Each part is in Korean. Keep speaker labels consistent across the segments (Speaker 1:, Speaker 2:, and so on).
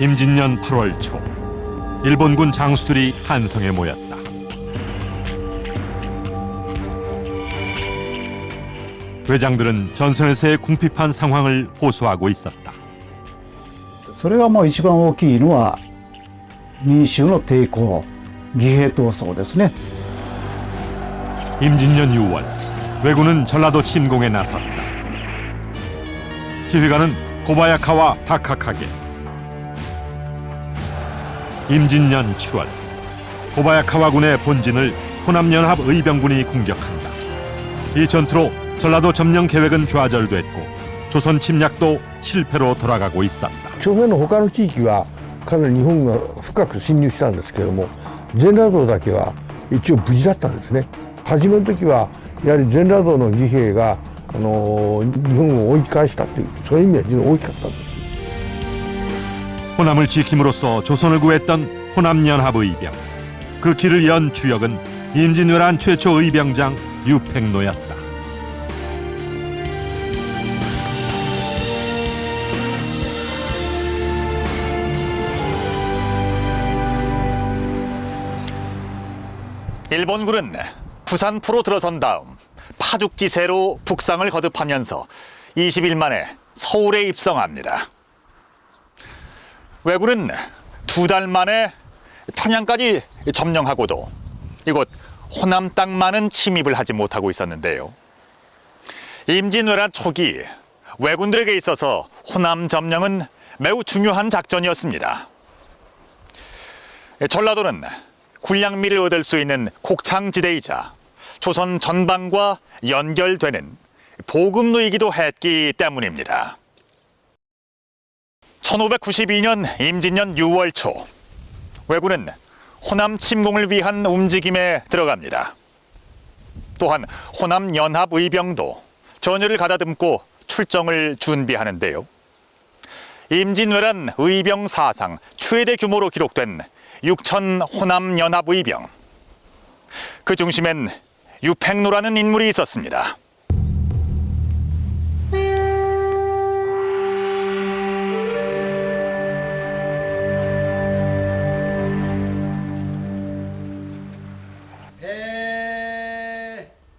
Speaker 1: 임진년 8월 초 일본군 장수들이 한성에 모였다. 회장들은 전선에서의 궁핍한 상황을 호소하고 있었다.
Speaker 2: それがもう一番大きいのは民衆の抵抗、義兵闘争ですね。
Speaker 1: 임진년 6월 왜군은 전라도 침공에 나섰다. 지휘관은 고바야카와 다카카게. 임진년 7월 고바야카와군의 본진을 호남연합 의병군이 공격한다. 이 전투로 전라도 점령 계획은 좌절됐고 조선 침략도 실패로 돌아가고 있었다.
Speaker 3: 朝鮮の他の地域はかなり日本が深く侵入したんですけれども、全羅道だけは一応無事だったんですね。初めの時はやはり全羅道の義兵が日本を追い返したという、そういう意味は非常に大きかったんです。
Speaker 1: 호남을 지킴으로써 조선을 구했던 호남연합의병. 그 길을 연 주역은 임진왜란 최초 의병장 유팽노였다.
Speaker 4: 일본군은 부산포로 들어선 다음 파죽지세로 북상을 거듭하면서 20일 만에 서울에 입성합니다. 왜군은 2달 만에 평양까지 점령하고도 이곳 호남 땅만은 침입을 하지 못하고 있었는데요. 임진왜란 초기 왜군들에게 있어서 호남 점령은 매우 중요한 작전이었습니다. 전라도는 군량미를 얻을 수 있는 곡창지대이자 조선 전방과 연결되는 보급로이기도 했기 때문입니다. 1592년 임진년 6월 초 왜군은 호남 침공을 위한 움직임에 들어갑니다. 또한 호남 연합의병도 전열을 가다듬고 출정을 준비하는데요. 임진왜란 의병 사상 최대 규모로 기록된 6천 호남 연합의병. 그 중심엔 유팽노라는 인물이 있었습니다.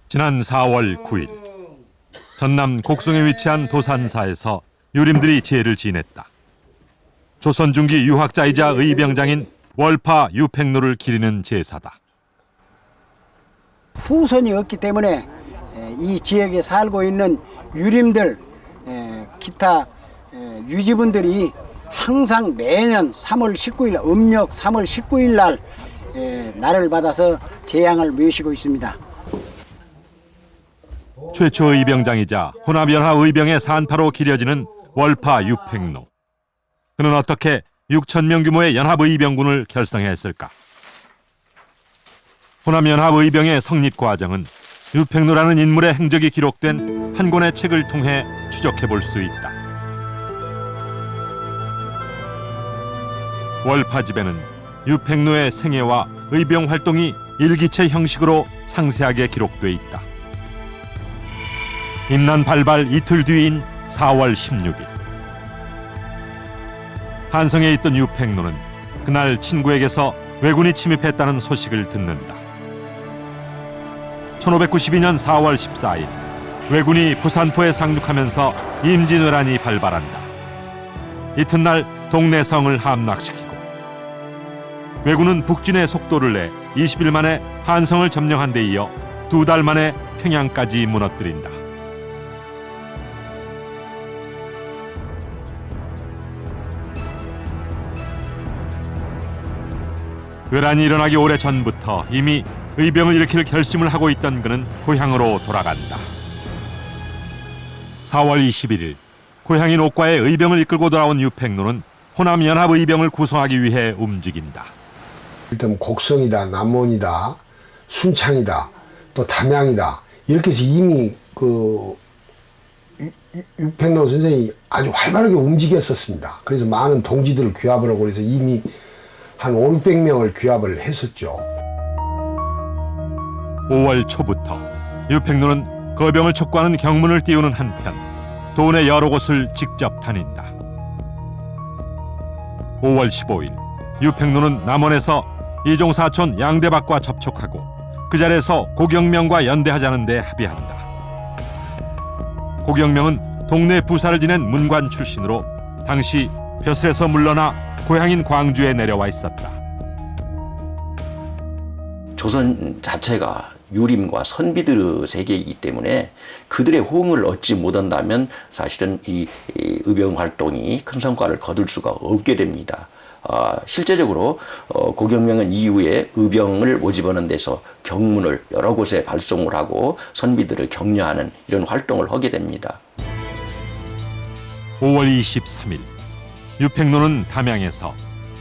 Speaker 1: 지난 4월 9일 전남 곡성에 위치한 도산사에서 유림들이 제를 지냈다. 조선 중기 유학자이자 의병장인 월파 유팽노를 기리는 제사다.
Speaker 5: 후손이 없기 때문에 이 지역에 살고 있는 유림들, 기타 유지분들이 항상 매년 3월 19일, 음력 3월 19일 날 날을 받아서 제양을 모시고 있습니다.
Speaker 1: 최초 의병장이자 호남연합 의병의 산파로 기려지는 월파 유팽노. 그는 어떻게 6천 명 규모의 연합의병군을 결성했을까? 호남연합의병의 성립 과정은 유팽노라는 인물의 행적이 기록된 한 권의 책을 통해 추적해 볼 수 있다. 월파집에는 유팽노의 생애와 의병 활동이 일기체 형식으로 상세하게 기록돼 있다. 임난 발발 이틀 뒤인 4월 16일 한성에 있던 유팽노는 그날 친구에게서 왜군이 침입했다는 소식을 듣는다. 1592년 4월 14일 왜군이 부산포에 상륙하면서 임진왜란이 발발한다. 이튿날 동래성을 함락시키고 왜군은 북진의 속도를 내 20일 만에 한성을 점령한 데 이어 2달 만에 평양까지 무너뜨린다. 왜란이 일어나기 오래전부터 이미 의병을 일으킬 결심을 하고 있던 그는 고향으로 돌아간다. 4월 21일 고향인 옥과에 의병을 이끌고 돌아온 유팽노는 호남연합의병을 구성하기 위해 움직인다.
Speaker 6: 일단 곡성이다, 남원이다, 순창이다, 또 담양이다 이렇게 해서 이미 유팽노 선생이 아주 활발하게 움직였었습니다. 그래서 많은 동지들을 규합을 하고 그래서 이미 한 500~600명을 규합을 했었죠.
Speaker 1: 5월 초부터 유팽노는 거병을 촉구하는 경문을 띄우는 한편 도내 여러 곳을 직접 다닌다. 5월 15일 유팽로는 남원에서 이종 사촌 양대박과 접촉하고 그 자리에서 고경명과 연대하자는 데 합의한다. 고경명은 동네 부사를 지낸 문관 출신으로 당시 벼슬에서 물러나 고향인 광주에 내려와 있었다.
Speaker 7: 조선 자체가 유림과 선비들의 세계이기 때문에 그들의 호응을 얻지 못한다면 사실은 이 의병 활동이 큰 성과를 거둘 수가 없게 됩니다. 실제적으로 고경명은 이후에 의병을 모집하는 데서 경문을 여러 곳에 발송을 하고 선비들을 격려하는 이런 활동을 하게 됩니다.
Speaker 1: 5월 23일 유팽로는 담양에서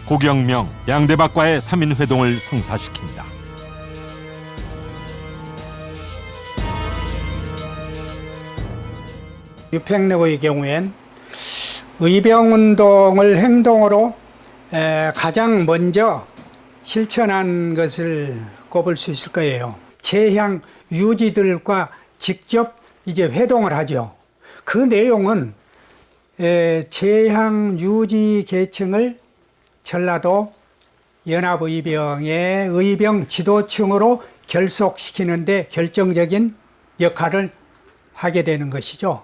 Speaker 1: 고경명, 양대박과의 3인 회동을 성사시킨다.
Speaker 8: 유팽로의 경우엔 의병운동을 행동으로 가장 먼저 실천한 것을 꼽을 수 있을 거예요. 재향 유지들과 직접 이제 회동을 하죠. 그 내용은 재향 유지 계층을 전라도 연합의병의 의병 지도층으로 결속시키는데 결정적인 역할을 하게 되는 것이죠.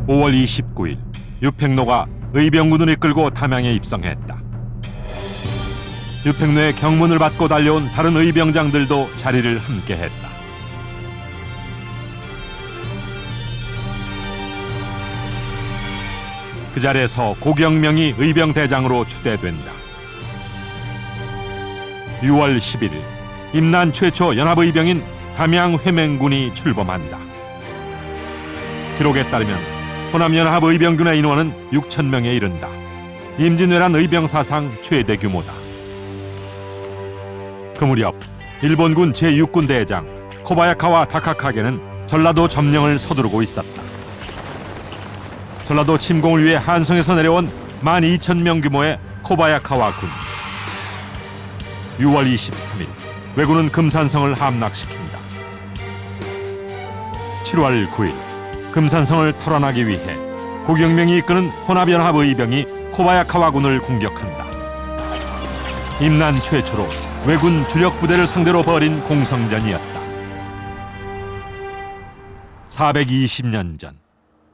Speaker 1: 5월 29일 유팽로가 의병군을 이끌고 담양에 입성했다. 유팽로의 경문을 받고 달려온 다른 의병장들도 자리를 함께했다. 그 자리에서 고경명이 의병대장으로 추대된다. 6월 11일 임난 최초 연합의병인 담양 회맹군이 출범한다. 기록에 따르면 호남연합 의병군의 인원은 6,000명에 이른다. 임진왜란 의병 사상 최대 규모다. 그 무렵 일본군 제6군 대장 코바야카와 다카카게는 전라도 점령을 서두르고 있었다. 전라도 침공을 위해 한성에서 내려온 12,000명 규모의 코바야카와 군. 6월 23일 왜군은 금산성을 함락시킨다. 7월 9일 금산성을 탈환하기 위해 고경명이 이끄는 혼합연합 의병이 코바야카와군을 공격한다. 임난 최초로 왜군 주력 부대를 상대로 벌인 공성전이었다. 420년 전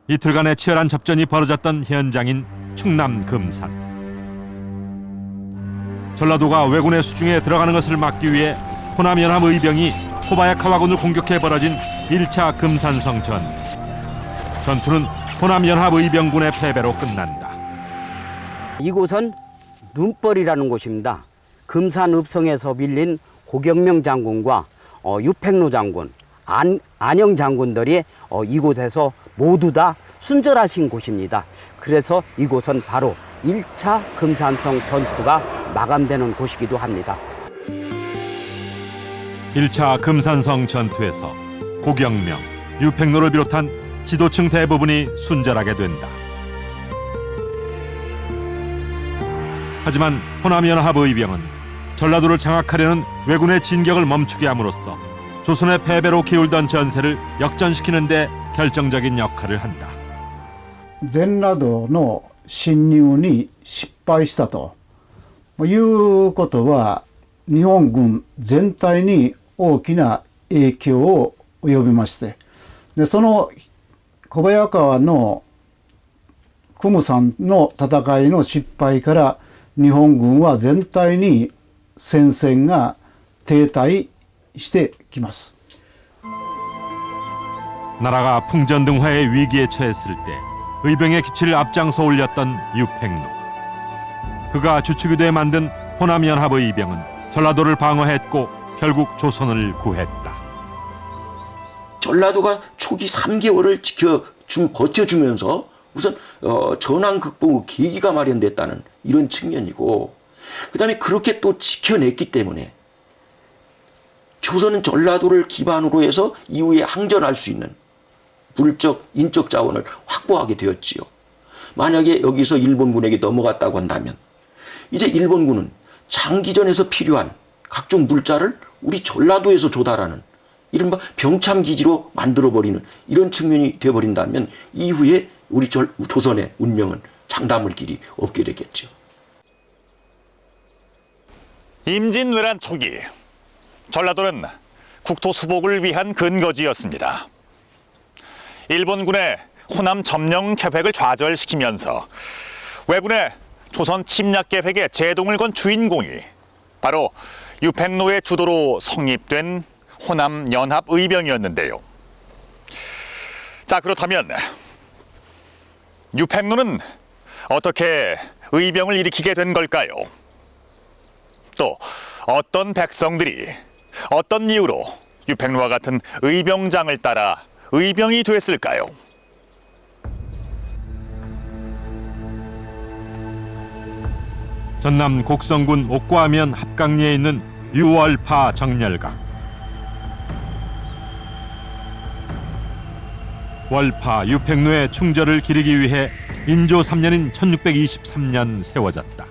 Speaker 1: 이틀간의 치열한 접전이 벌어졌던 현장인 충남 금산. 전라도가 왜군의 수중에 들어가는 것을 막기 위해 호남연합 의병이 코바야카와군을 공격해 벌어진 1차 금산성 전투. 전투는 호남연합 의병군의 패배로 끝난다.
Speaker 9: 이곳은 눈벌이라는 곳입니다. 금산읍성에서 밀린 고경명 장군과 유팽로 장군, 안영 장군들이 이곳에서 모두 다 순절하신 곳입니다. 그래서 이곳은 바로 1차 금산성 전투가 마감되는 곳이기도 합니다.
Speaker 1: 1차 금산성 전투에서 고경명, 유팽로를 비롯한 지도층 대부분이 순절하게 된다. 하지만 호남연합 의병은 전라도를 장악하려는 왜군의 진격을 멈추게 함으로써 조선의 패배로 기울던 전세를 역전시키는 데 결정적인 역할을 한다.
Speaker 2: 全羅道の侵入に失敗したということは日本軍全体に大きな影響を及びまして、でその小早川のクムさんの戦いの失敗から日本軍は全体に戦線が停滞してきます。
Speaker 1: 나라가 풍전등화의 위기에 처했을 때 의병의 기치를 앞장서 올렸던 유팽로. 그가 주축이 돼 만든 호남연합 의병은 전라도를 방어했고 결국 조선을 구했다.
Speaker 7: 전라도가 초기 3개월을 버텨주면서 우선 전황 극복의 계기가 마련됐다는 이런 측면이고, 그 다음에 그렇게 또 지켜냈기 때문에 조선은 전라도를 기반으로 해서 이후에 항전할 수 있는 물적, 인적 자원을 확보하게 되었지요. 만약에 여기서 일본군에게 넘어갔다고 한다면 이제 일본군은 장기전에서 필요한 각종 물자를 우리 전라도에서 조달하는 이른바 병참기지로 만들어버리는 이런 측면이 되어버린다면 이후에 우리 조선의 운명은 장담할 길이 없게 되겠죠.
Speaker 4: 임진왜란 초기 전라도는 국토 수복을 위한 근거지였습니다. 일본군의 호남 점령 계획을 좌절시키면서 왜군의 조선 침략 계획에 제동을 건 주인공이 바로 유팽로의 주도로 성립된 호남 연합 의병이었는데요. 자, 그렇다면 유팽로는 어떻게 의병을 일으키게 된 걸까요? 또 어떤 백성들이 어떤 이유로 유팽로와 같은 의병장을 따라 의병이 됐을까요?
Speaker 1: 전남 곡성군 옥과면 합강리에 있는 유월파 정렬각. 월파 유팽로의 충절을 기리기 위해 인조 3년인 1623년 세워졌다.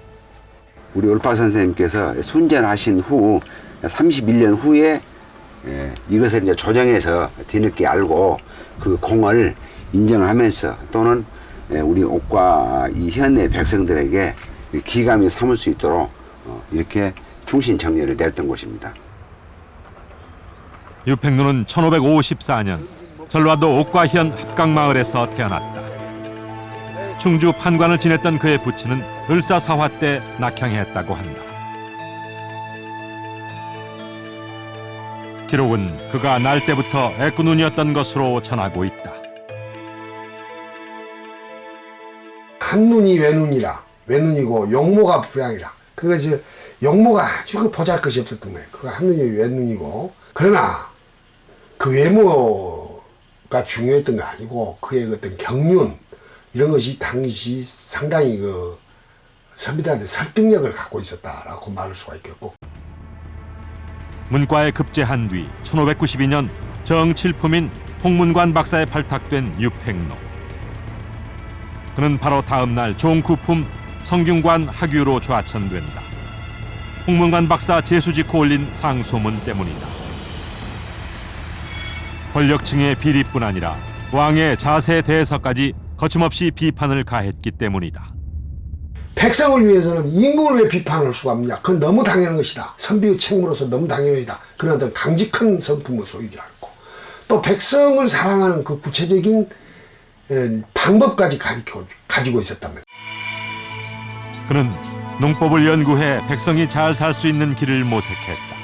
Speaker 10: 우리 올파 선생님께서 순전하신 후 31년 후에 이것을 이제 조정해서 뒤늦게 알고 그 공을 인정하면서 또는 우리 옥과 이 현의 백성들에게 기감이 삼을 수 있도록 이렇게 충신정렬을 냈던 곳입니다.
Speaker 1: 유팽로는 1554년 전라도 옥과현 합강마을에서 태어났다. 충주 판관을 지냈던 그의 부친은 을사사화 때 낙향했다고 한다. 기록은 그가 날 때부터 애꾸눈이었던 것으로 전하고 있다.
Speaker 6: 한눈이 외눈이라, 외눈이고 용모가 불량이라. 그거 이제 용모가 아주 그 보잘것이 없었던 거예요. 그거 한눈이 외눈이고. 그러나 그 외모가 중요했던 거 아니고 그의 어떤 경륜 이런 것이 당시 상당히 그 선비들한테 설득력을 갖고 있었다라고 말할 수가 있겠고.
Speaker 1: 문과에 급제한 뒤 1592년 정칠품인 홍문관 박사에 발탁된 유팽로. 그는 바로 다음 날 종구품 성균관 학유로 좌천된다. 홍문관 박사 제수짓고 올린 상소문 때문이다. 권력층의 비리뿐 아니라 왕의 자세에 대해서까지 거침없이 비판을 가했기 때문이다.
Speaker 6: 백성을 위해서는 임금을 왜 비판할 수가 없냐. 그건 너무 당연한 것이다. 선비의 책무로서 너무 당연한 것이다. 그런 어떤 강직한 성품을 소유하지 않고 또 백성을 사랑하는 그 구체적인 방법까지 가지고 있었단 말이야.
Speaker 1: 그는 농법을 연구해 백성이 잘 살 수 있는 길을 모색했다.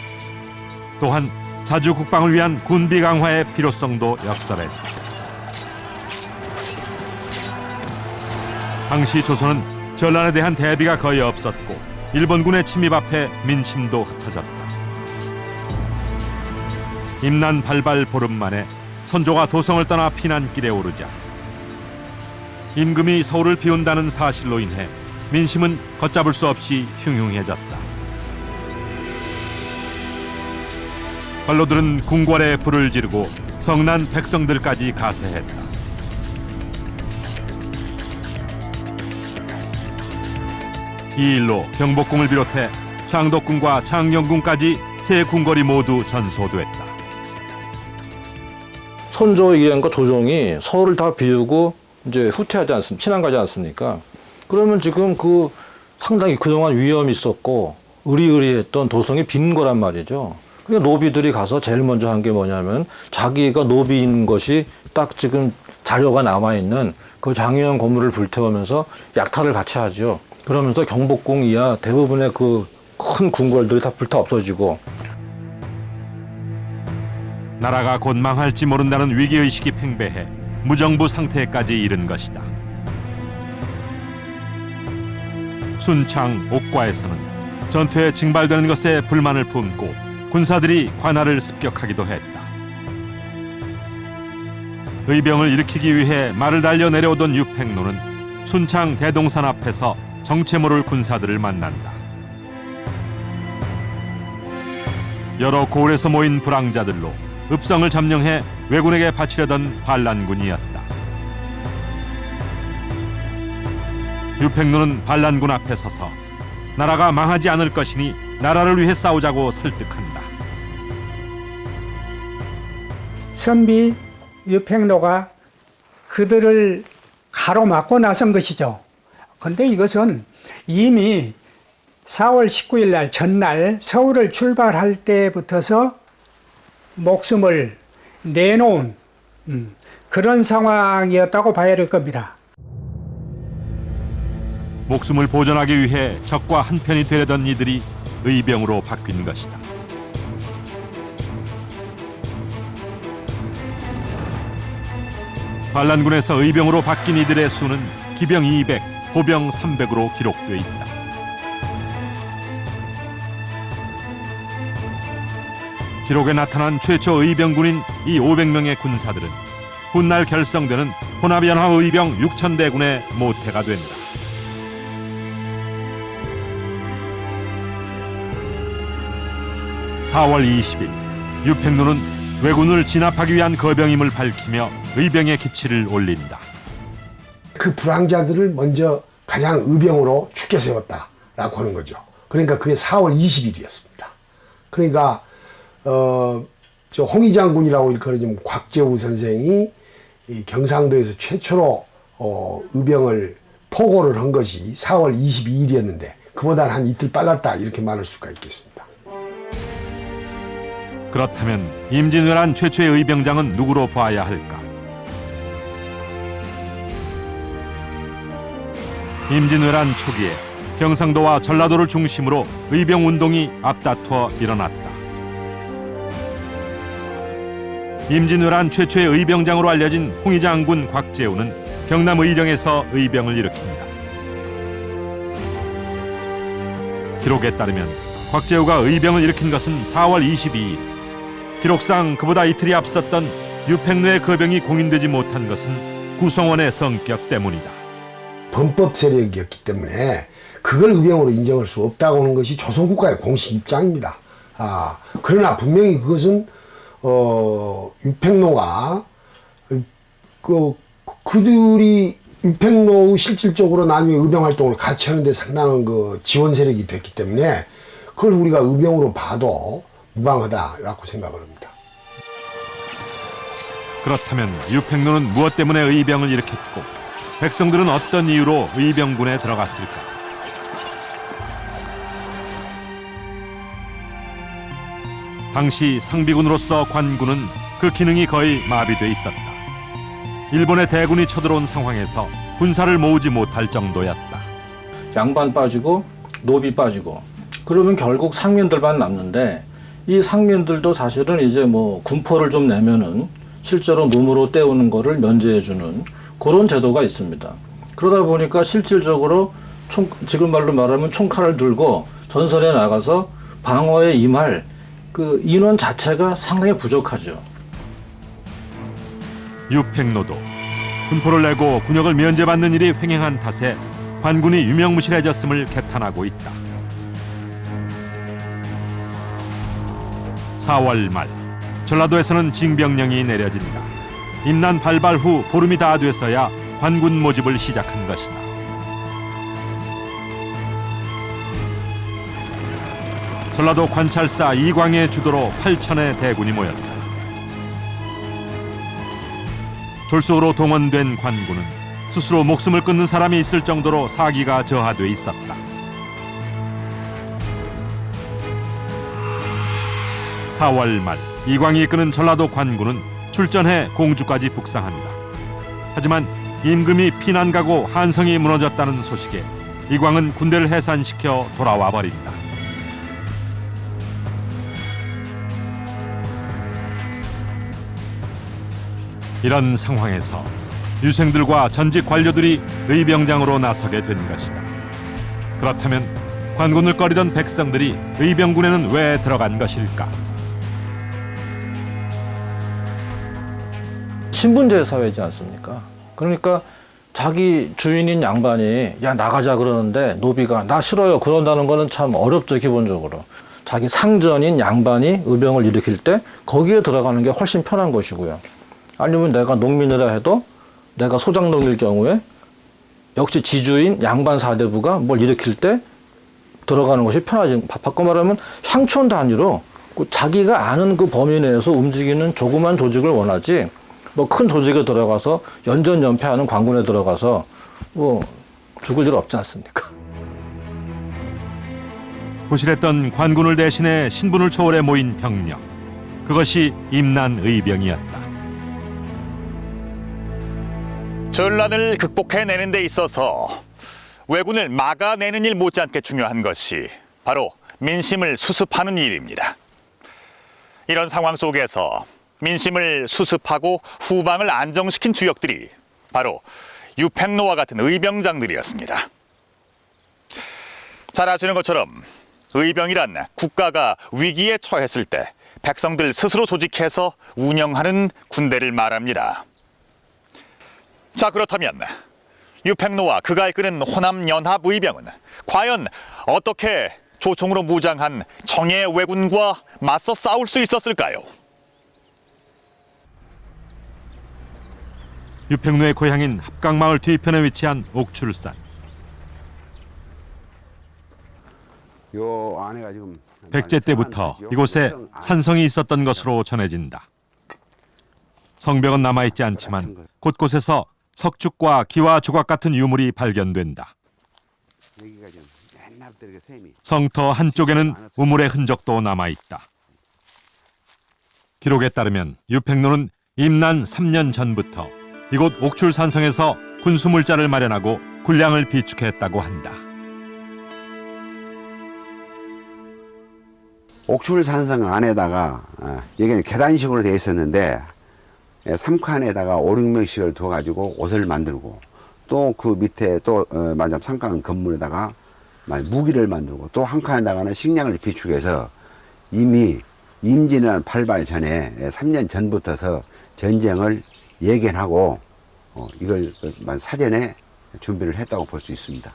Speaker 1: 또한 자주 국방을 위한 군비 강화의 필요성도 역설했다. 당시 조선은 전란에 대한 대비가 거의 없었고 일본군의 침입 앞에 민심도 흩어졌다. 임난 발발 보름 만에 선조가 도성을 떠나 피난길에 오르자 임금이 서울을 비운다는 사실로 인해 민심은 걷잡을 수 없이 흉흉해졌다. 관로들은 궁궐에 불을 지르고 성난 백성들까지 가세했다. 이 일로 경복궁을 비롯해 창덕궁과 창녕궁까지 세 궁궐이 모두 전소됐다.
Speaker 11: 선조 일행과 조정이 서울을 다 비우고 이제 후퇴하지 않습니까? 피난 가지 않습니까? 그러면 지금 그 상당히 그동안 위험이 있었고 의리의리했던 도성이 빈 거란 말이죠. 그러니까 노비들이 가서 제일 먼저 한 게 뭐냐면 자기가 노비인 것이 딱 지금 자료가 남아있는 그 장유형 건물을 불태우면서 약탈을 같이 하죠. 그러면서 경복궁 이하 대부분의 그 큰 궁궐들이 다 불타 없어지고
Speaker 1: 나라가 곧 망할지 모른다는 위기의식이 팽배해 무정부 상태까지 이른 것이다. 순창 옥과에서는 전투에 징발되는 것에 불만을 품고 군사들이 관할을 습격하기도 했다. 의병을 일으키기 위해 말을 달려 내려오던 유팽로는 순창 대동산 앞에서 정체 모를 군사들을 만난다. 여러 고을에서 모인 불황자들로 읍성을 점령해 왜군에게 바치려던 반란군이었다. 유팽로는 반란군 앞에 서서 나라가 망하지 않을 것이니 나라를 위해 싸우자고 설득한다.
Speaker 8: 선비 유팽로가 그들을 가로막고 나선 것이죠. 근데 이것은 이미 4월 19일 날 전날 서울을 출발할 때부터서 목숨을 내놓은 그런 상황이었다고 봐야 될 겁니다.
Speaker 1: 목숨을 보존하기 위해 적과 한편이 되려던 이들이 의병으로 바뀐 것이다. 반란군에서 의병으로 바뀐 이들의 수는 기병 200, 보병 300으로 기록돼 있다. 기록에 나타난 최초 의병군인 이 500명의 군사들은 훗날 결성되는 혼합연합의병 6,000대군의 모태가 된다. (4월 20일) 유팽로는 왜군을 진압하기 위한 거병임을 밝히며 의병의 기치를 올린다.
Speaker 6: 그 불황자들을 먼저 가장 의병으로 죽게 세웠다라고 하는 거죠. 그러니까 그게 4월 20일이었습니다. 그러니까 저 홍희 장군이라고 일컬어지는 곽재우 선생이 이 경상도에서 최초로 의병을 포고를 한 것이 4월 22일이었는데 그보다 한 이틀 빨랐다 이렇게 말할 수가 있겠습니다.
Speaker 1: 그렇다면 임진왜란 최초의 의병장은 누구로 봐야 할까? 임진왜란 초기에 경상도와 전라도를 중심으로 의병운동이 앞다투어 일어났다. 임진왜란 최초의 의병장으로 알려진 홍희 장군 곽재우는 경남 의령에서 의병을 일으킵니다. 기록에 따르면 곽재우가 의병을 일으킨 것은 4월 22일. 기록상 그보다 이틀이 앞섰던 유팽로의 거병이 공인되지 못한 것은 구성원의 성격 때문이다.
Speaker 6: 범법 세력이었기 때문에 그걸 의병으로 인정할 수 없다고 하는 것이 조선국가의 공식 입장입니다. 그러나 분명히 그것은 유팽로가 그들이 유팽로의 실질적으로 나중에 의병 활동을 같이 하는데 상당한 그 지원 세력이 됐기 때문에 그걸 우리가 의병으로 봐도 무방하다라고 생각을 합니다.
Speaker 1: 그렇다면 유팽로는 무엇 때문에 의병을 일으켰고 백성들은 어떤 이유로 의병군에 들어갔을까? 당시 상비군으로서 관군은 그 기능이 거의 마비돼 있었다. 일본의 대군이 쳐들어온 상황에서 군사를 모으지 못할 정도였다.
Speaker 11: 양반 빠지고 노비 빠지고 그러면 결국 상민들만 남는데 이 상민들도 사실은 이제 뭐 군포를 좀 내면은 실제로 몸으로 때우는 거를 면제해주는 그런 제도가 있습니다. 그러다 보니까 실질적으로 지금 말로 말하면 총칼을 들고 전선에 나가서 방어에 임할 그 인원 자체가 상당히 부족하죠.
Speaker 1: 유팽로도 군포를 내고 군역을 면제받는 일이 횡행한 탓에 관군이 유명무실해졌음을 개탄하고 있다. 4월 말 전라도에서는 징병령이 내려진다. 임난 발발 후 보름이 다 돼서야 관군 모집을 시작한 것이다. 전라도 관찰사 이광의 주도로 8천의 대군이 모였다. 졸속으로 동원된 관군은 스스로 목숨을 끊는 사람이 있을 정도로 사기가 저하돼 있었다. 4월 말 이광이 이끄는 전라도 관군은 출전해 공주까지 북상한다. 하지만 임금이 피난가고 한성이 무너졌다는 소식에 이광은 군대를 해산시켜 돌아와 버린다. 이런 상황에서 유생들과 전직 관료들이 의병장으로 나서게 된 것이다. 그렇다면 관군을 꺼리던 백성들이 의병군에는 왜 들어간 것일까?
Speaker 11: 신분제 사회지 않습니까? 그러니까 자기 주인인 양반이 야 나가자 그러는데 노비가 나 싫어요 그런다는 거는 참 어렵죠. 기본적으로 자기 상전인 양반이 의병을 일으킬 때 거기에 들어가는 게 훨씬 편한 것이고요. 아니면 내가 농민이라 해도 내가 소장농일 경우에 역시 지주인 양반 사대부가 뭘 일으킬 때 들어가는 것이 편하지. 바꿔 말하면 향촌 단위로 자기가 아는 그 범위 내에서 움직이는 조그만 조직을 원하지 뭐 큰 조직에 들어가서 연전연패하는 관군에 들어가서 뭐 죽을 일 없지 않습니까?
Speaker 1: 부실했던 관군을 대신해 신분을 초월해 모인 병력. 그것이 임난의병이었다.
Speaker 4: 전란을 극복해내는 데 있어서 왜군을 막아내는 일 못지않게 중요한 것이 바로 민심을 수습하는 일입니다. 이런 상황 속에서 민심을 수습하고 후방을 안정시킨 주역들이 바로 유팽로와 같은 의병장들이었습니다. 잘 아시는 것처럼 의병이란 국가가 위기에 처했을 때 백성들 스스로 조직해서 운영하는 군대를 말합니다. 자, 그렇다면 유팽로와 그가 이끄는 호남연합의병은 과연 어떻게 조총으로 무장한 정예 왜군과 맞서 싸울 수 있었을까요?
Speaker 1: 유팽로의 고향인 합강마을 뒤편에 위치한 옥출산.
Speaker 10: 요 안에가 지금
Speaker 1: 백제 때부터 이곳에 산성이 있었던 것으로 전해진다. 성벽은 남아있지 않지만 곳곳에서 석축과 기와 조각 같은 유물이 발견된다.
Speaker 10: 여기가 좀 옛날부터 이렇게 셈이
Speaker 1: 성터 한쪽에는 우물의 흔적도 남아있다. 기록에 따르면 유팽로는 임난 3년 전부터 이곳 옥출산성에서 군수물자를 마련하고 군량을 비축했다고 한다.
Speaker 10: 옥출산성 안에다가 여기는 계단식으로 되어 있었는데 3칸에다가 5, 6명씩을 두어가지고 옷을 만들고 또 그 밑에 또 만약 3칸 건물에다가 무기를 만들고 또 한 칸에다가는 식량을 비축해서 이미 임진왜란 8발 전에 3년 전부터서 전쟁을 예견하고 이걸 사전에 준비를 했다고 볼 수 있습니다.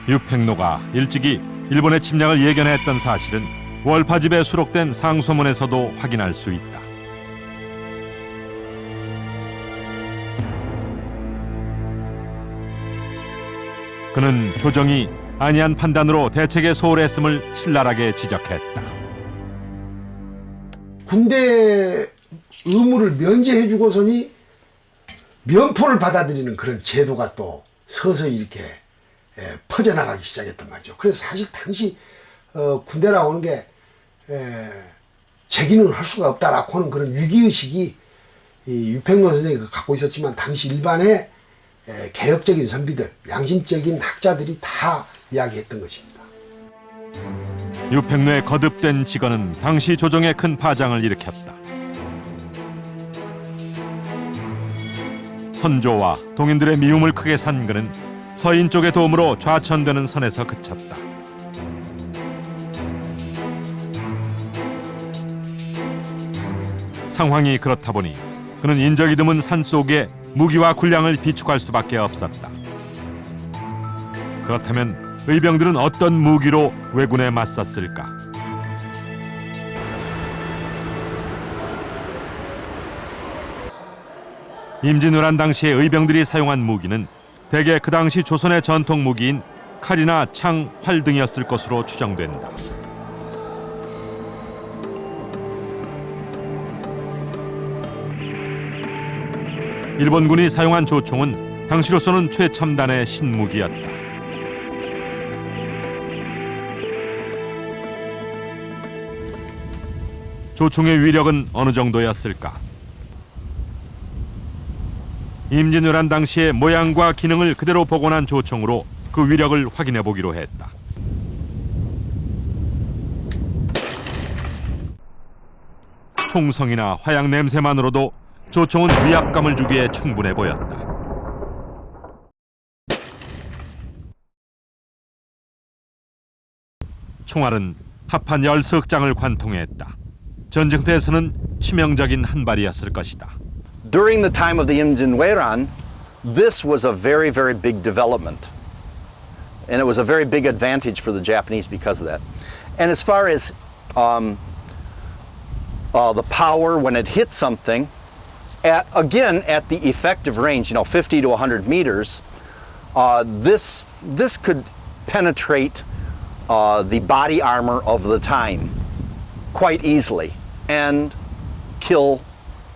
Speaker 1: 유팽로가 일찍이 일본의 침략을 예견했던 사실은 월파집에 수록된 상소문에서도 확인할 수 있다. 그는 조정이 안이한 판단으로 대책에 소홀했음을 신랄하게 지적했다.
Speaker 6: 군대 의무를 면제해주고서니 면포를 받아들이는 그런 제도가 또 서서히 이렇게 퍼져나가기 시작했단 말이죠. 그래서 사실 당시 군대라고 하는 게 제기는 할 수가 없다라고 하는 그런 위기의식이 이 유팽로 선생이 갖고 있었지만 당시 일반의 개혁적인 선비들, 양심적인 학자들이 다 이야기했던 것입니다.
Speaker 1: 유팽로의 거듭된 직언은 당시 조정에 큰 파장을 일으켰다. 선조와 동인들의 미움을 크게 산 그는 서인 쪽의 도움으로 좌천되는 선에서 그쳤다. 상황이 그렇다 보니 그는 인적이 드문 산속에 무기와 군량을 비축할 수밖에 없었다. 그렇다면 의병들은 어떤 무기로 왜군에 맞섰을까? 임진왜란 당시에 의병들이 사용한 무기는 대개 그 당시 조선의 전통 무기인 칼이나 창, 활 등이었을 것으로 추정된다. 일본군이 사용한 조총은 당시로서는 최첨단의 신무기였다. 조총의 위력은 어느 정도였을까? 임진왜란 당시의 모양과 기능을 그대로 복원한 조총으로 그 위력을 확인해 보기로 했다. 총성이나 화약 냄새만으로도 조총은 위압감을 주기에 충분해 보였다. 총알은 합한 10석장을 관통했다. 전쟁터에서는 치명적인 한 발이었을 것이다.
Speaker 12: During the time of the Imjinweran, this was a very, very big development. And it was a very big advantage for the Japanese because of that. And as far as the power when it hit something, at the effective range, 50 to 100 meters, this could penetrate the body armor of the time quite easily and kill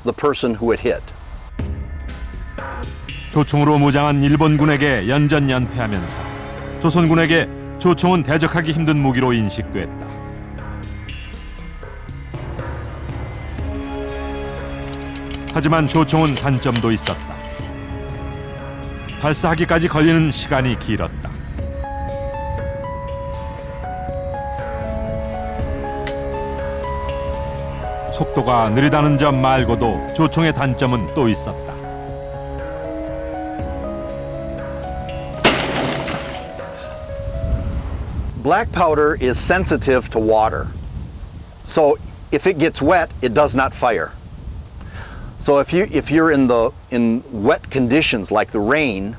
Speaker 12: the person who it hit.
Speaker 1: 조총으로 무장한 일본군에게 연전연패하면서 조선군에게 조총은 대적하기 힘든 무기로 인식됐다. 하지만 조총은 단점도 있었다. 발사하기까지 걸리는 시간이 길었다. 속도가 느리다는 점 말고도 조총의 단점은 또 있었다.
Speaker 12: Black powder is sensitive to water. So if it gets wet, it does not fire. So if you're in wet conditions like the rain,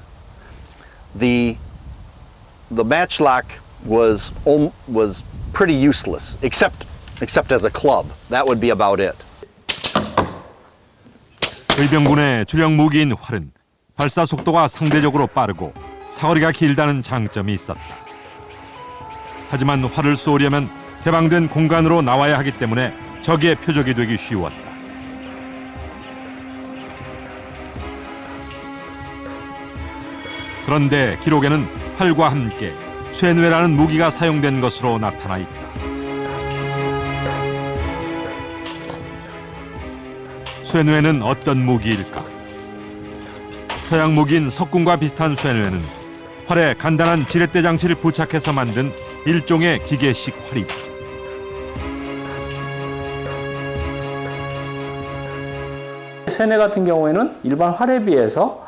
Speaker 12: the matchlock was pretty useless, except as a club. That would be about it.
Speaker 1: 의병군의 주력 무기인 활은 발사 속도가 상대적으로 빠르고 사거리가 길다는 장점이 있었다. 하지만 활을 쏘려면 개방된 공간으로 나와야 하기 때문에 적의 표적이 되기 쉬웠다. 그런데 기록에는 활과 함께 쇠뇌라는 무기가 사용된 것으로 나타나 있다. 쇠뇌는 어떤 무기일까? 서양 무기인 석궁과 비슷한 쇠뇌는 활에 간단한 지렛대 장치를 부착해서 만든 일종의 기계식 활이다.
Speaker 13: 쇠뇌 같은 경우에는 일반 활에 비해서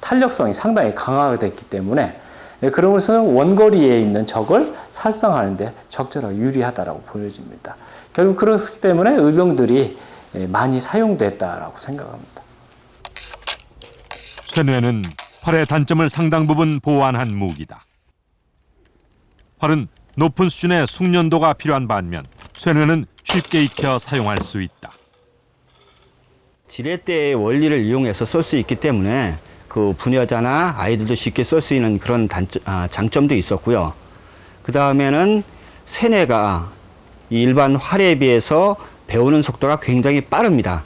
Speaker 13: 탄력성이 상당히 강화가 됐기 때문에 그런 것은 원거리에 있는 적을 살상하는 데 적절하게 유리하다고 보여집니다. 결국 그렇기 때문에 의병들이 많이 사용됐다라고 생각합니다.
Speaker 1: 쇠뇌는 활의 단점을 상당 부분 보완한 무기다. 활은 높은 수준의 숙련도가 필요한 반면 쇠뇌는 쉽게 익혀 사용할 수 있다.
Speaker 9: 지렛대의 원리를 이용해서 쏠 수 있기 때문에 그 부녀자나 아이들도 쉽게 쏠 수 있는 그런 장점도 있었고요. 그 다음에는 쇠뇌가 일반 활에 비해서 배우는 속도가 굉장히 빠릅니다.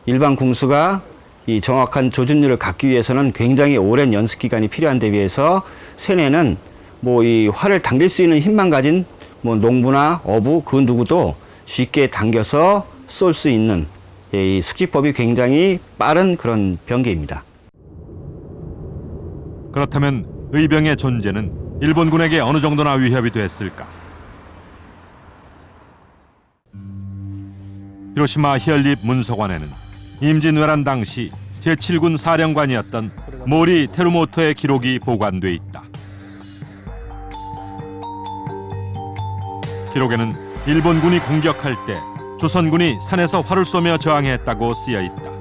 Speaker 9: 일반 궁수가 이 정확한 조준율을 갖기 위해서는 굉장히 오랜 연습 기간이 필요한 데 비해서 쇠뇌는 이 활을 당길 수 있는 힘만 가진 농부나 어부 그 누구도 쉽게 당겨서 쏠 수 있는 이 숙지법이 굉장히 빠른 그런 병기입니다.
Speaker 1: 그렇다면 의병의 존재는 일본군에게 어느 정도나 위협이 됐을까? 히로시마 히얼립 문서관에는 임진왜란 당시 제7군 사령관이었던 모리 테루모토의 기록이 보관돼 있다. 기록에는 일본군이 공격할 때 조선군이 산에서 활을 쏘며 저항했다고 쓰여 있다.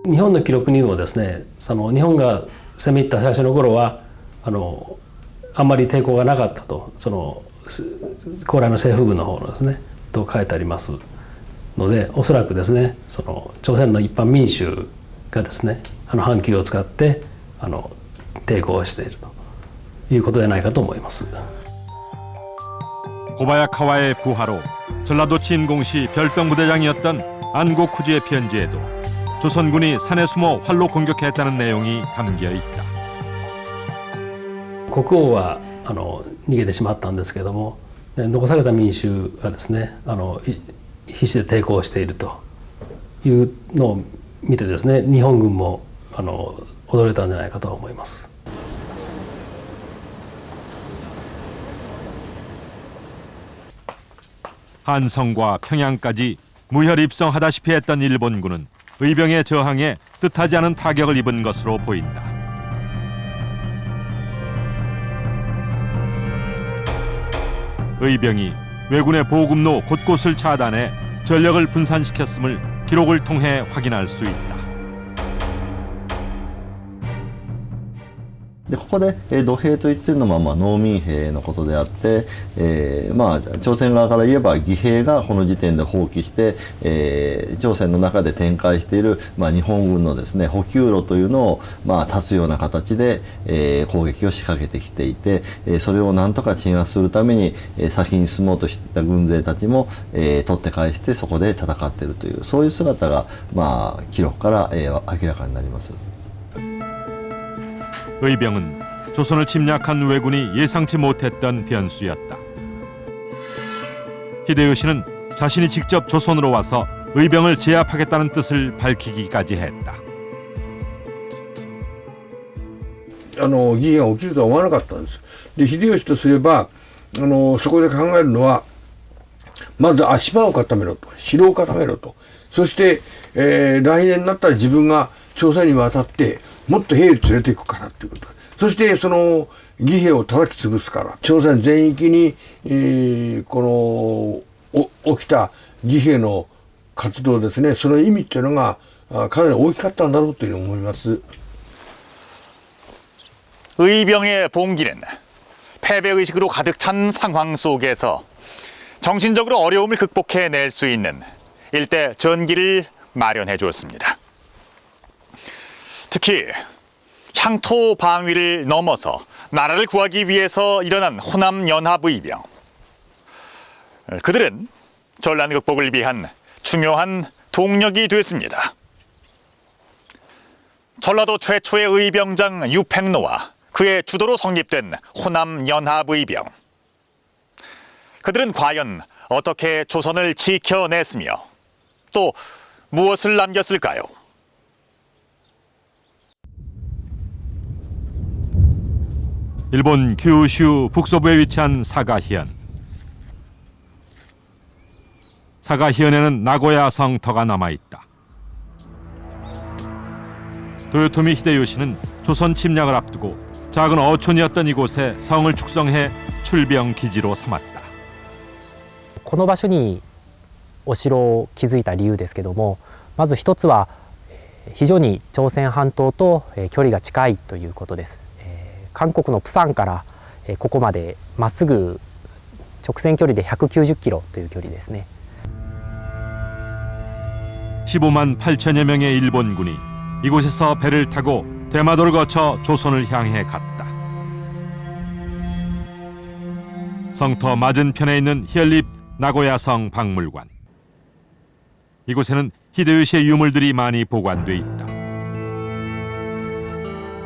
Speaker 14: 日本の記録にもですね、日本が攻め入った最初の頃はあんまり抵抗がなかったと、高麗の政府軍の方のですねと書いてありますので、おそらくですね朝鮮の一般民衆がですね阪急を使って抵抗しているということではないかと思います。
Speaker 1: 고바야카와의 부하로 전라도 진공시 별동부대장이었던 안고쿠지의 편지에도 조선군이 산에 숨어 활로 공격했다는 내용이 담겨 있다.
Speaker 14: 国王は逃げてしまったんですけれども、残された民衆がですね必死で抵抗しているというのを見てですね、日本軍も驚いたんじゃないかと思います。
Speaker 1: 한성과 평양까지 무혈 입성하다시피 했던 일본군은 의병의 저항에 뜻하지 않은 타격을 입은 것으로 보인다. 의병이 왜군의 보급로 곳곳을 차단해 전력을 분산시켰음을 기록을 통해 확인할 수 있다.
Speaker 15: でここで、土兵といってるのは、農民兵のことであって、朝鮮側から言えば義兵がこの時点で放棄して、朝鮮の中で展開している、日本軍のですね補給路というのを、断つような形で、攻撃を仕掛けてきていて、それをなんとか鎮圧するために、先に進もうとしていた軍勢たちも、取って返してそこで戦っているというそういう姿が、記録から、明らかになります。
Speaker 1: 의병은 조선을 침략한 왜군이 예상치 못했던 변수였다. 히데요시는 자신이 직접 조선으로 와서 의병을 제압하겠다는 뜻을 밝히기까지 했다.
Speaker 3: 義兵が起きるとは思わなかったんです。で秀吉とすればそこで考えるのはまず足場を固めろと、城を固めろと、そして、来年になったら自分が朝鮮に渡ってもっと兵を連れていくからということ、そしてその義兵を叩き潰すから朝鮮全域に、この起きた義兵の活動ですね、その意味っていうのがかなり大きかったんだろうというふうに思います。
Speaker 4: 의병의 봉기는 패배의식으로 가득 찬 상황 속에서 정신적으로 어려움을 극복해낼 수 있는 일대 전기를 마련해 주었습니다. 특히 향토 방위를 넘어서 나라를 구하기 위해서 일어난 호남 연합의병. 그들은 전란 극복을 위한 중요한 동력이 됐습니다. 전라도 최초의 의병장 유팽로와 그의 주도로 성립된 호남 연합의병. 그들은 과연 어떻게 조선을 지켜냈으며 또 무엇을 남겼을까요?
Speaker 1: 일본 규슈 북서부에 위치한 사가현. 사가현에는 나고야 성터가 남아있다. 도요토미 히데요시는 조선 침략을 앞두고 작은 어촌이었던 이곳에 성을 축성해 출병 기지로 삼았다.
Speaker 16: この場所にお城を築いた理由ですけども、まず一つは非常に朝鮮半島と距離が近いということです。韓国のプサンからここまでまっすぐ直線距離で190キロという距離ですね。
Speaker 1: 15만 8천여 명의 일본군이 이곳에서 배를 타고 대마도를 거쳐 조선을 향해 갔다. 성터 맞은편에 있는 현립 나고야성 박물관. 이곳에는 히데요시의 유물들이 많이 보관돼 있다.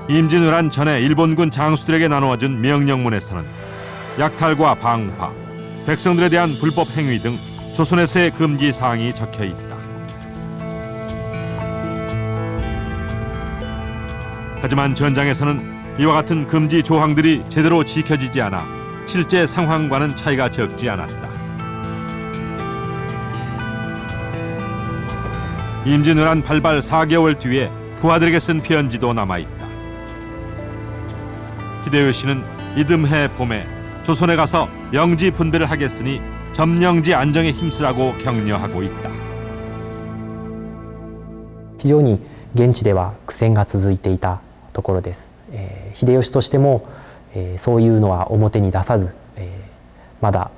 Speaker 1: 임진왜란 전에 일본군 장수들에게 나누어준 명령문에서는 약탈과 방화, 백성들에 대한 불법 행위 등 조선에서의 금기 사항이 적혀 있다. 하지만 전장에서는 이와 같은 금지 조항들이 제대로 지켜지지 않아 실제 상황과는 차이가 적지 않았다. 임진왜란 발발 4개월 뒤에 부하들에게 쓴 편지도 남아있다. 히데요시는 이듬해 봄에 조선에 가서 영지 분배를 하겠으니 점령지 안정에 힘쓰라고 격려하고 있다.
Speaker 16: 非常に現地では苦戦が続いていたところです。秀吉としても、そういうのは表に出さず、まだ、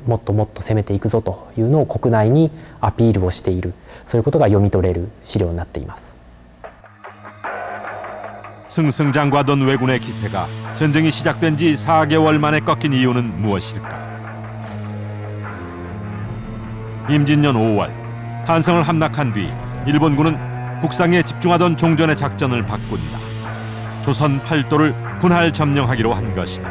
Speaker 16: もっともっと攻めていくぞというのを国内にアピールをしている、そういうことが読み取れる資料になっています。
Speaker 1: 승승장구하던 왜군의 기세가 전쟁이 시작된 지 4개월 만에 꺾인 이유는 무엇일까? 임진년 5월 한성을 함락한 뒤 일본군은 북상에 집중하던 종전의 작전을 바꾼다. 조선 팔도를 분할 점령하기로 한 것이다.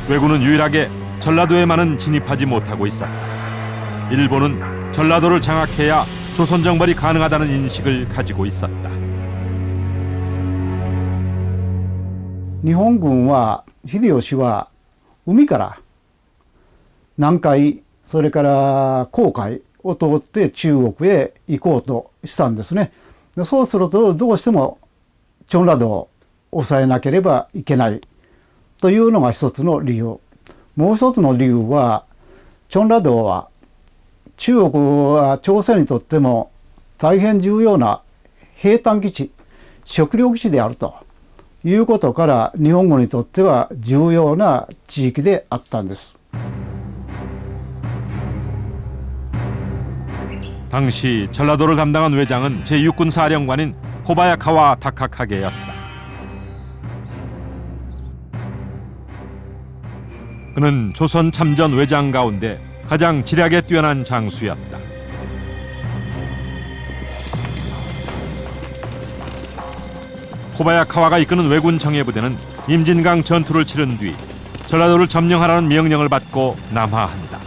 Speaker 1: 왜군은 유일하게 전라도에만은 진입하지 못하고 있었다. 일본은 전라도를 장악해야 조선 정벌이 가능하다는 인식을 가지고 있었다.
Speaker 2: 日本軍は秀吉は海から南海それから黄海を通って中国へ行こうとしたんですね。でそうするとどうしてもチョンラドを抑えなければいけないというのが一つの理由。もう一つの理由はチョンラドは中国は朝鮮にとっても大変重要な兵隊基地、食糧基地であるということから日本軍にとっては重要な地域であったんです。
Speaker 1: 당시 전라도를 담당한 외장은 제6군 사령관인 코바야카와 다카카게였다. 그는 조선 참전 외장 가운데 가장 지략에 뛰어난 장수였다. 코바야카와가 이끄는 왜군 청해부대는 임진강 전투를 치른 뒤 전라도를 점령하라는 명령을 받고 남하한다.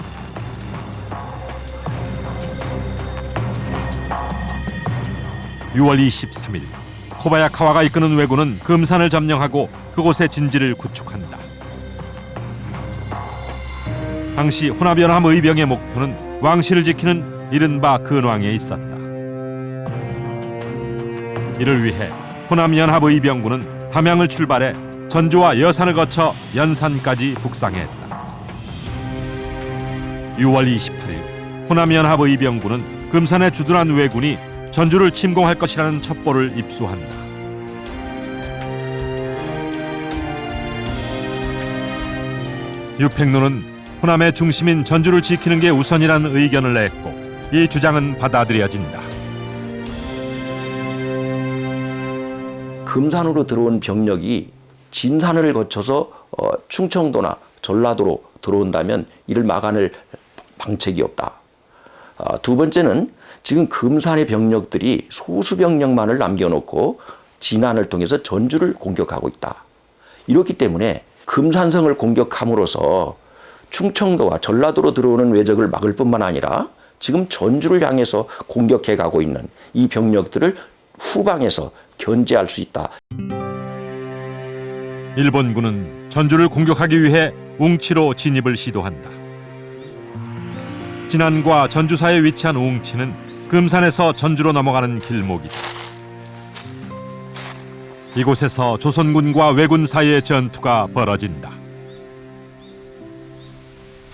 Speaker 1: (6월 23일) 코바야카와가 이끄는 왜군은 금산을 점령하고 그곳에 진지를 구축한다. 당시 혼합연합 의병의 목표는 왕실을 지키는 이른바 근왕에 있었다. 이를 위해 혼합연합 의병군은 담양을 출발해 전주와 여산을 거쳐 연산까지 북상했다. 6월 28일 혼합연합 의병군은 금산에 주둔한 왜군이 전주를 침공할 것이라는 첩보를 입수한다. 유팽로는 호남의 중심인 전주를 지키는 게 우선이라는 의견을 냈고 이 주장은 받아들여진다.
Speaker 7: 금산으로 들어온 병력이 진산을 거쳐서 충청도나 전라도로 들어온다면 이를 막아낼 방책이 없다. 두 번째는 지금 금산의 병력들이 소수 병력만을 남겨놓고 진안을 통해서 전주를 공격하고 있다. 이렇기 때문에 금산성을 공격함으로써 충청도와 전라도로 들어오는 왜적을 막을 뿐만 아니라 지금 전주를 향해서 공격해 가고 있는 이 병력들을 후방에서 견제할 수 있다.
Speaker 1: 일본군은 전주를 공격하기 위해 웅치로 진입을 시도한다. 진안과 전주 사이에 위치한 웅치는 금산에서 전주로 넘어가는 길목이다. 이곳에서 조선군과 왜군 사이의 전투가 벌어진다.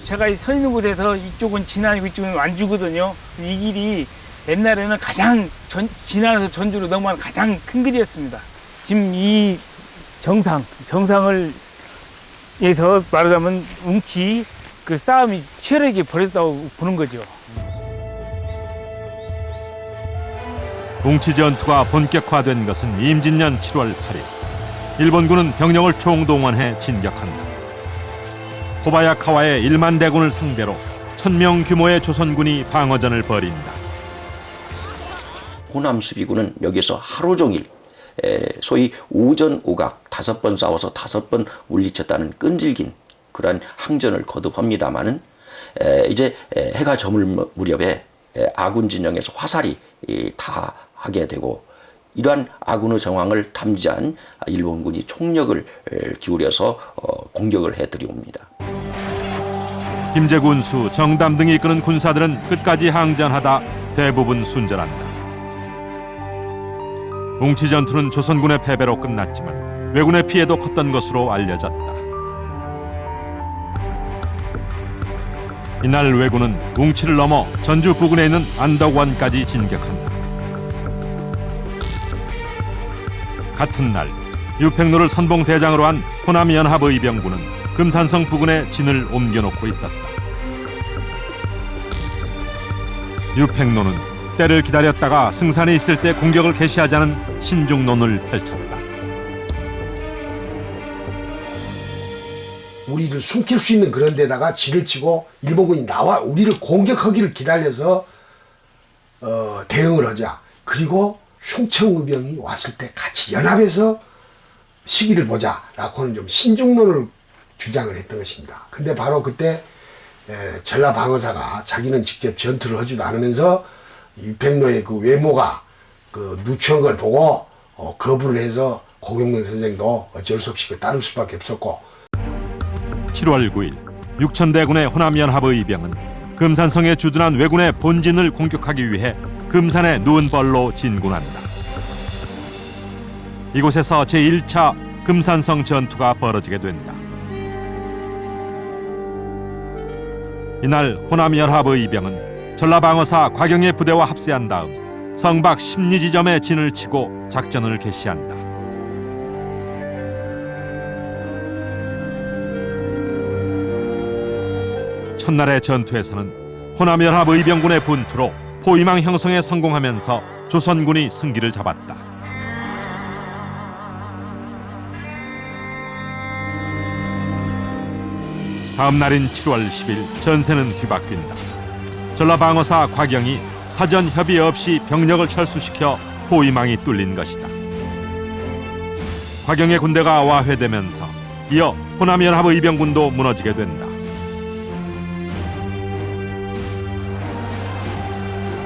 Speaker 17: 제가 서 있는 곳에서 이쪽은 진안이고 이쪽은 완주거든요. 이 길이 옛날에는 가장 진안에서 전주로 넘어가는 가장 큰 길이었습니다. 지금 이 정상을 에서 말하자면 웅치 그 싸움이 치열하게 벌어졌다고 보는 거죠.
Speaker 1: 웅치 전투가 본격화된 것은 임진년 7월 8일. 일본군은 병력을 총동원해 진격한다. 코바야카와의 1만 대군을 상대로 1000명 규모의 조선군이 방어전을 벌인다.
Speaker 7: 호남 수비군은 여기서 하루 종일 소위 오전 오각 5번 싸워서 5번 물리쳤다는 끈질긴 그러한 항전을 거듭합니다마는 이제 해가 저물 무렵에 아군 진영에서 화살이 다 하게 되고 이러한 아군의 정황을 탐지한 일본군이 총력을 기울여서 공격을 해들이옵니다.
Speaker 1: 김제군수, 정담 등이 이끄는 군사들은 끝까지 항전하다 대부분 순절한다. 웅치 전투는 조선군의 패배로 끝났지만 왜군의 피해도 컸던 것으로 알려졌다. 이날 왜군은 웅치를 넘어 전주 부근에 있는 안덕원까지 진격한다. 같은 날 유팽로를 선봉대장으로 한 호남연합의병군은 금산성 부근에 진을 옮겨놓고 있었다. 유팽로는 때를 기다렸다가 승산이 있을 때 공격을 개시하자는 신중론을 펼쳤다.
Speaker 6: 우리를 숨길 수 있는 그런 데다가 진을 치고 일본군이 나와 우리를 공격하기를 기다려서 대응을 하자. 그리고 흉청의병이 왔을 때 같이 연합해서 시기를 보자라고는 좀 신중론을 주장을 했던 것입니다. 근데 바로 그때 전라방어사가 자기는 직접 전투를 하지도 않으면서 유팽로의 그 외모가 그 누추한 걸 보고 거부를 해서 고경명 선생도 어쩔 수 없이 따를 수밖에 없었고
Speaker 1: 7월 9일 6,000대군의 호남연합의병은 금산성에 주둔한 왜군의 본진을 공격하기 위해 금산의 누은벌로 진군한다. 이곳에서 제1차 금산성 전투가 벌어지게 된다. 이날 호남연합의병은 전라방어사 곽영의 부대와 합세한 다음 성박 심리지점에 진을 치고 작전을 개시한다. 첫날의 전투에서는 호남연합 의병군의 분투로 포위망 형성에 성공하면서 조선군이 승기를 잡았다. 다음 날인 7월 10일 전세는 뒤바뀐다. 전라방어사 곽영이 사전 협의 없이 병력을 철수시켜 포위망이 뚫린 것이다. 곽영의 군대가 와해되면서 이어 호남연합 의병군도 무너지게 된다.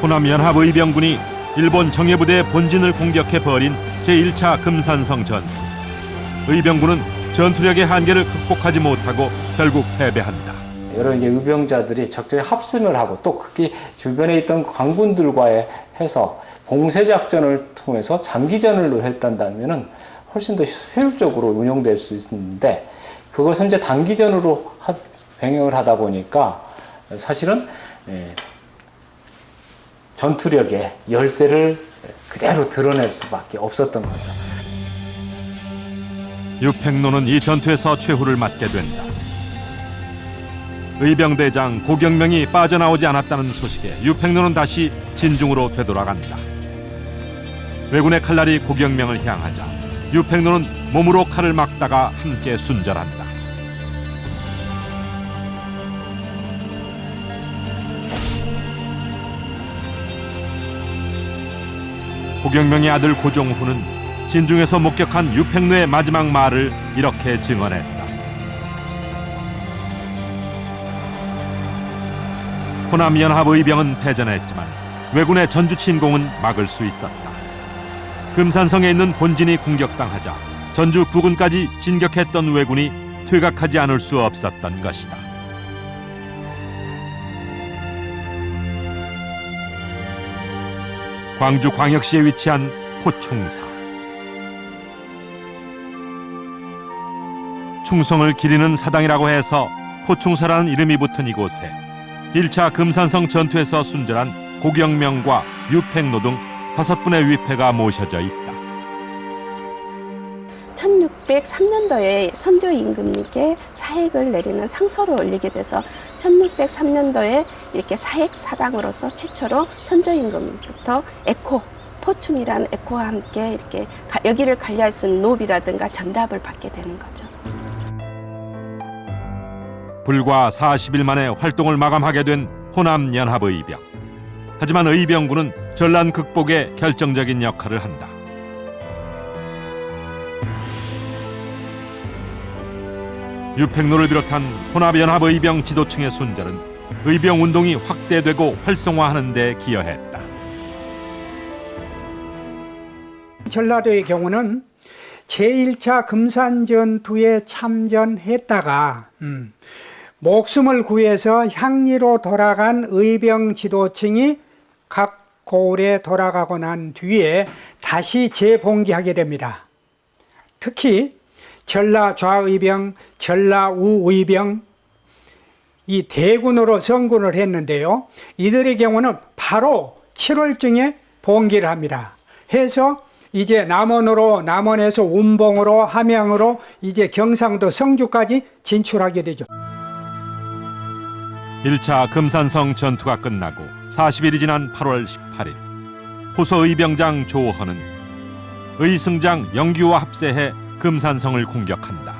Speaker 1: 호남연합 의병군이 일본 정예부대의 본진을 공격해 벌인 제1차 금산성 전투. 의병군은 전투력의 한계를 극복하지 못하고 결국 패배한다.
Speaker 13: 여러 이제 의병자들이 적절히 합승을 하고 또 그게 주변에 있던 관군들과 해서 봉쇄 작전을 통해서 장기전을 했단다면은 훨씬 더 효율적으로 운용될 수 있는데 그것은 이제 단기전으로 병행을 하다 보니까 사실은 전투력의 열세를 그대로 드러낼 수밖에 없었던 거죠.
Speaker 1: 유팽노는 이 전투에서 최후를 맞게 된다. 의병대장 고경명이 빠져나오지 않았다는 소식에 유팽노는 다시 진중으로 되돌아간다. 왜군의 칼날이 고경명을 향하자 유팽노는 몸으로 칼을 막다가 함께 순절한다. 고경명의 아들 고종후는 진중에서 목격한 유팽노의 마지막 말을 이렇게 증언했다. 호남연합 의병은 패전했지만 왜군의 전주 침공은 막을 수 있었다. 금산성에 있는 본진이 공격당하자 전주 부근까지 진격했던 왜군이 퇴각하지 않을 수 없었던 것이다. 광주 광역시에 위치한 포충사. 충성을 기리는 사당이라고 해서 포충사라는 이름이 붙은 이곳에 1차 금산성 전투에서 순절한 고경명과 유팽노 등 5분의 위패가 모셔져 있다.
Speaker 18: 1603년도에 선조 임금님께 사액을 내리는 상소를 올리게 돼서 1603년도에 이렇게 사액 사당으로서 최초로 선조 임금부터 에코, 포충이라는 에코와 함께 이렇게 여기를 관리할 수 있는 노비라든가 전답을 받게 되는 거죠.
Speaker 1: 불과 40일 만에 활동을 마감하게 된 호남연합의병. 하지만 의병군은 전란 극복에 결정적인 역할을 한다. 유팽노를 비롯한 호남연합의병 지도층의 순절은 의병 운동이 확대되고 활성화하는 데 기여했다.
Speaker 8: 전라도의 경우는 제1차 금산전투에 참전했다가 목숨을 구해서 향리로 돌아간 의병 지도층이 각 고을에 돌아가고 난 뒤에 다시 재봉기하게 됩니다. 특히 전라 좌의병, 전라 우의병 이 대군으로 성군을 했는데요. 이들의 경우는 바로 7월중에 봉기를 합니다. 해서 이제 남원에서 운봉으로 함양으로 이제 경상도 성주까지 진출하게 되죠.
Speaker 1: 1차 금산성 전투가 끝나고 40일이 지난 8월 18일 호서 의병장 조헌은 의승장 영규와 합세해 금산성을 공격한다.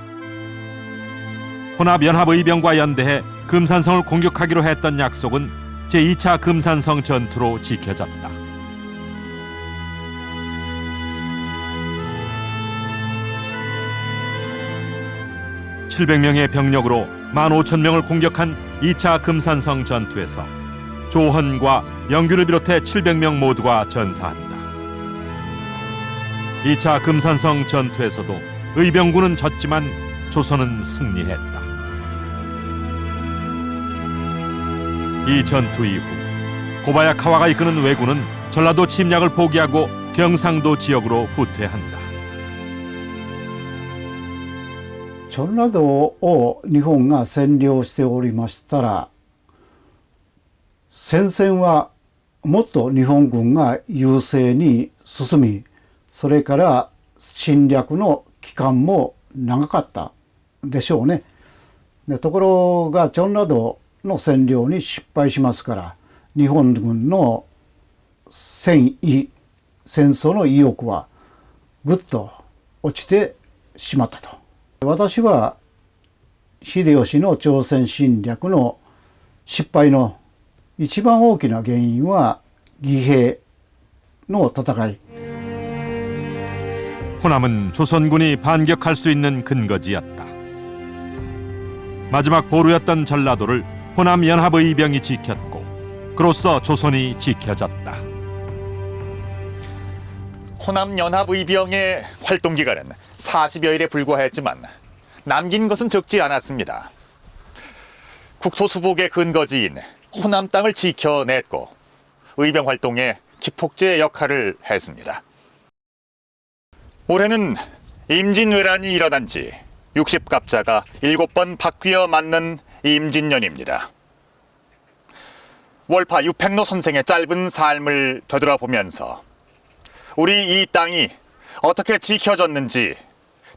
Speaker 1: 혼합연합의병과 연대해 금산성을 공격하기로 했던 약속은 제2차 금산성 전투로 지켜졌다. (700명의) 병력으로 15,000명을 공격한 2차 금산성 전투에서 조헌과 영규를 비롯해 700명 모두가 전사한다. 2차 금산성 전투에서도 의병군은 졌지만 조선은 승리했다. 이 전투 이후 고바야카와가 이끄는 왜군은 전라도 침략을 포기하고 경상도 지역으로 후퇴한다.
Speaker 2: 전라道を日本が占領しておりましたら戦線はもっと日本軍が優勢に進み、それから侵略の期間も長かったでしょうね。でところがチョンラ道の占領に失敗しますから、日本軍の戦争の意欲はぐっと落ちてしまったと。私は秀吉の朝鮮侵略の失敗の一番大きな原因は義兵の戦い。
Speaker 1: 호남은 조선군이 반격할 수 있는 근거지였다. 마지막 보루였던 전라도를 호남 연합의병이 지켰고 그로써 조선이 지켜졌다.
Speaker 4: 호남 연합의병의 활동 기간은 40여일에 불과했지만 남긴 것은 적지 않았습니다. 국토수복의 근거지인 호남 땅을 지켜냈고 의병 활동에 기폭제 역할을 했습니다. 올해는 임진왜란이 일어난 지 60갑자가 7번 바뀌어 맞는 임진년입니다. 월파 유팽로 선생의 짧은 삶을 되돌아보면서 우리 이 땅이 어떻게 지켜졌는지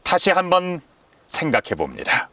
Speaker 4: 다시 한번 생각해 봅니다.